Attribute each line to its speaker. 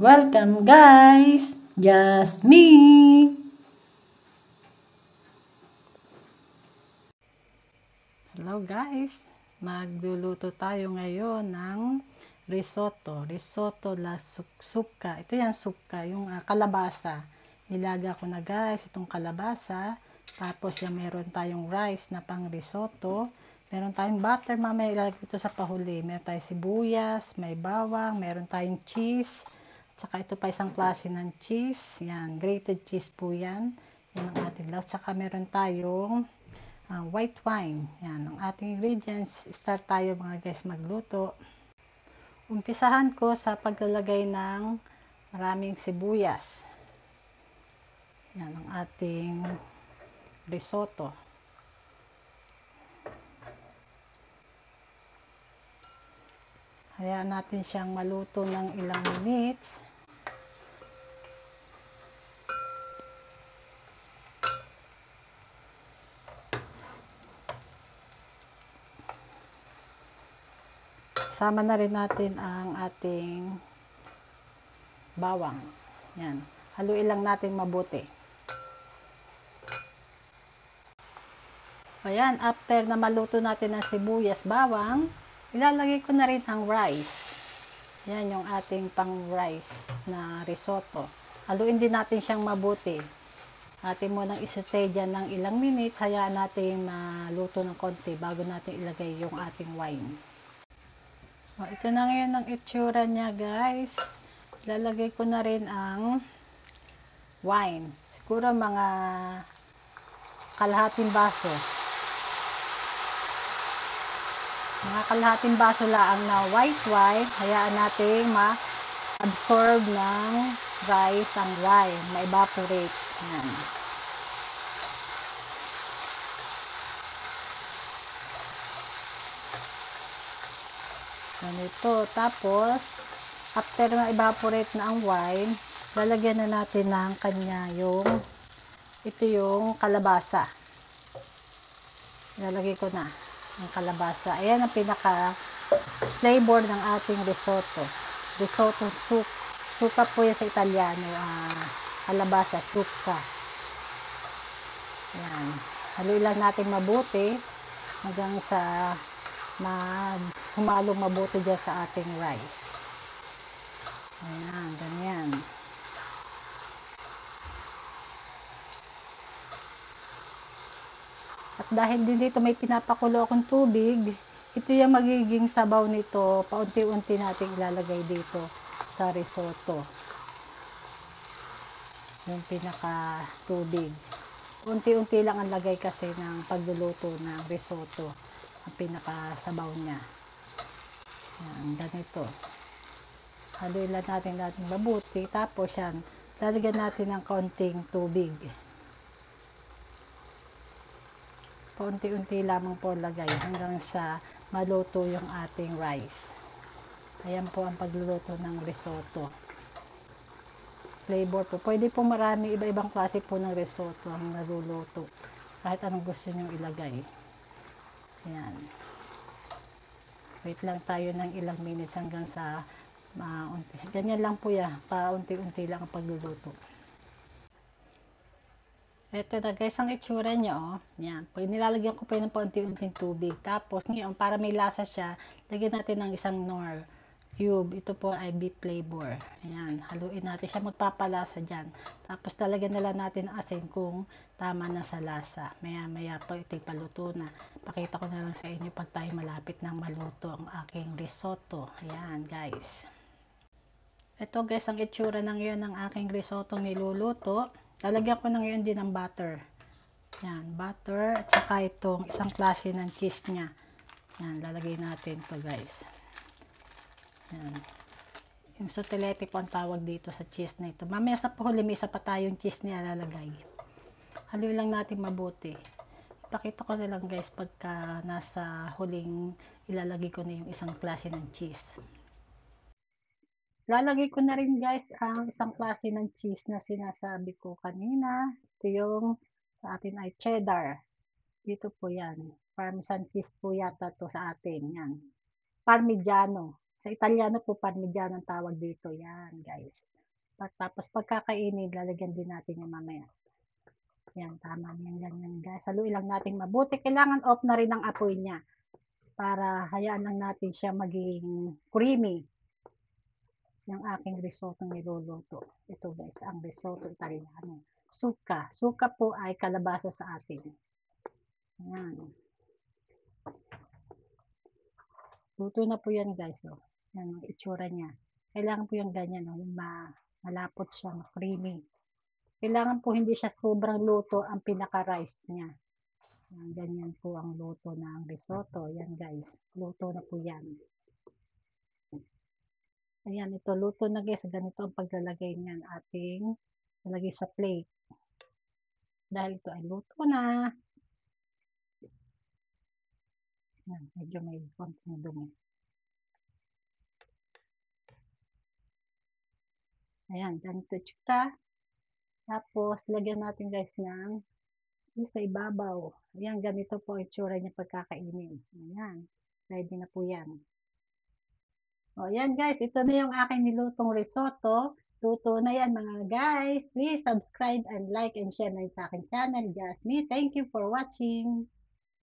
Speaker 1: Welcome guys! Just me! Hello guys! Magluluto tayo ngayon ng risotto. Risotto la suka. Ito yung suka, yung kalabasa. Nilaga ko na guys itong kalabasa. Tapos yung meron tayong rice na pang risotto. Meron tayong butter, mamaya ilalagay ito sa pahuli. Meron tayong sibuyas, may bawang, meron tayong cheese. Tsaka ito pa isang klase ng cheese. Yan, grated cheese po yan. Yan ang ating lahat. Tsaka meron tayong white wine. Yan, ang ating ingredients. Start tayo mga guys magluto. Umpisahan ko sa paglalagay ng maraming sibuyas. Yan ang ating risotto. Hayaan natin siyang maluto ng ilang minutes. Sama na rin natin ang ating bawang. Yan. Haluin lang natin mabuti. Ayan, after na maluto natin ang sibuyas, bawang, ilalagay ko na rin ang rice. Yan yung ating pang rice na risotto. Haluin din natin siyang mabuti. Atin mo nang isaute dyan ng ilang minutes. Hayaan natin maluto ng konti bago natin ilagay yung ating wine. Ito na ngayon ang itsura niya guys. Ilalagay ko na rin ang wine. Siguro mga kalahating baso. Mga kalahating baso lang na white wine. Hayaan natin ma-absorb ng rice ang wine. Ma-evaporate. Yan. Ganito. Tapos, after ma-evaporate na ang wine, lalagyan na natin ng kanya ito yung kalabasa. Ilalagay ko na ang kalabasa. Ayan ang pinaka flavor ng ating risotto. Risotto suka po yan sa Italiano. Kalabasa, suka. Ayan. Haluin lang natin mabuti hanggang sa humalong mabuti dyan sa ating rice. Ayan, ganyan. At dahil din dito may pinapakulo akong tubig, ito yung magiging sabaw nito. Paunti-unti natin ilalagay dito sa risotto. Yung pinaka tubig. Unti-unti lang ang lagay kasi ng pagluluto ng risotto. Ang pinaka sabaw niya. Yan, ganito. Haluin lang natin mabuti. Tapos yan, lalagyan natin ng kaunting tubig. Paunti-unti lamang po lagay hanggang sa maluto yung ating rice. Ayan po ang pagluluto ng risotto. Flavor po. Pwede po marami, iba-ibang klase po ng risotto ang naluluto. Kahit anong gusto nyo ilagay. Ayan. Wait lang tayo ng ilang minutes hanggang sa ganyan lang po yan. Paunti-unti lang ang pagluluto. Ito na guys, ang itsura niya, oh. Yan. Nilalagyan ko pa yun ng paunti-unting tubig. Tapos, ngayon, para may lasa siya, lagyan natin ng isang Knorr cube. Ito po ay beef flavor. Ayan. Haluin natin siya, magpapalasa dyan. Tapos, lalagyan na lang natin ng asin kung tama na sa lasa. Maya-maya po, ito'y paluto na. Pakita ko na lang sa inyo pag tayo malapit ng maluto ang aking risotto. Ayan, guys. Ito guys, ang itsura na ngayon ng aking risotto niluluto. Lalagyan ko na ngayon din ng butter. Yan, butter at saka itong isang klase ng cheese niya. Yan, lalagay natin to guys. Yan. Yung sotelete po ang tawag dito sa cheese na ito. Mamaya sa pahuli, may isa pa tayong cheese niya lalagay. Haluin lang natin mabuti. Ipakita ko na lang guys pagka nasa huling ilalagay ko na yung isang klase ng cheese. Lalagay ko na rin guys ang isang klase ng cheese na sinasabi ko kanina. Ito yung sa atin ay cheddar. Dito po yan. Parmesan cheese po yata to sa atin. Yan. Parmigiano. Sa Italiano po parmigiano ang tawag dito. Yan, guys. Tapos pagkakainin, lalagyan din natin yung mamaya. Yan, tama yan, ganyan guys. Haluin lang natin mabuti. Kailangan off na rin ang apoy niya para hayaan lang natin siya maging creamy. Yung aking risotto niluluto. Ito guys, ang risotto Italiano. Suka. Suka po ay kalabasa sa atin. Yan. Luto na po yan guys. Oh. Yan ang itsura niya. Kailangan po yung ganyan. Oh, yung malapot siya, creamy. Kailangan po hindi siya sobrang luto ang pinaka-rice niya. Yan, ganyan po ang luto ng risotto. Yan guys. Luto na po yan. Ayan, ito luto na guys. Ganito ang paglalagay niyan. Ating lalagay sa plate. Dahil ito ay luto na. Yan, medyo may konting dumi. Ayan, ganito tsura. Tapos, lagyan natin guys ng cheese sa ibabaw. Ayan, ganito po ang itsura niya pagkakainin. Ayan, ready na po yan. O, yan guys, ito na yung aking nilutong risotto. Luto na yan mga guys. Please subscribe and like and share na sa aking channel, Jasmine. Thank you for watching.